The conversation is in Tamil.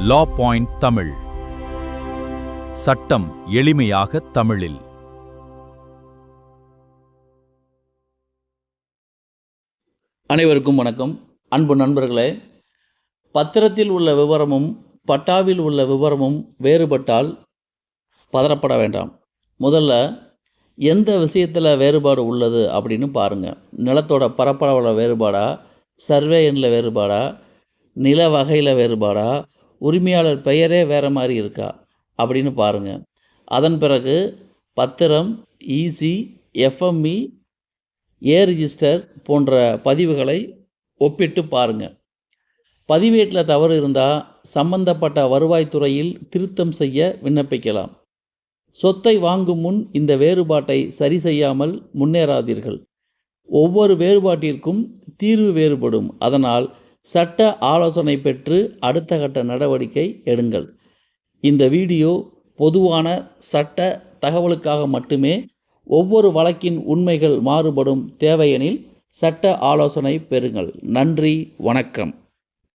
லா பாயிண்ட் தமிழ். சட்டம் எளிமையாக தமிழில். அனைவருக்கும் வணக்கம். அன்பு நண்பர்களே, பத்திரத்தில் உள்ள விவரமும் பட்டாவில் உள்ள விவரமும் வேறுபட்டால் பதறப்பட வேண்டாம். முதல்ல எந்த விஷயத்தில் வேறுபாடு உள்ளது அப்படின்னு பாருங்கள். நிலத்தோட பரப்பளவில் வேறுபாடா, சர்வே எண்ணில் வேறுபாடா, நில வகையில் வேறுபாடா, உரிமையாளர் பெயரே வேறு மாதிரி இருக்கா அப்படின்னு பாருங்கள். அதன் பிறகு பத்திரம், ஈசி, எஃப்எம்இ, ஏ ரிஜிஸ்டர் போன்ற பதிவுகளை ஒப்பிட்டு பாருங்கள். பதிவேட்டில் தவறு இருந்தால் சம்பந்தப்பட்ட வருவாய்த்துறையில் திருத்தம் செய்ய விண்ணப்பிக்கலாம். சொத்தை வாங்கும் முன் இந்த வேறுபாட்டை சரி செய்யாமல் முன்னேறாதீர்கள். ஒவ்வொரு வேறுபாட்டிற்கும் தீர்வு வேறுபடும். அதனால் சட்ட ஆலோசனை பெற்று அடுத்த கட்ட நடவடிக்கை எடுங்கள். இந்த வீடியோ பொதுவான சட்ட தகவலுக்காக மட்டுமே. ஒவ்வொரு வழக்கின் உண்மைகள் மாறுபடும். தேவையெனில் சட்ட ஆலோசனை பெறுங்கள். நன்றி, வணக்கம்.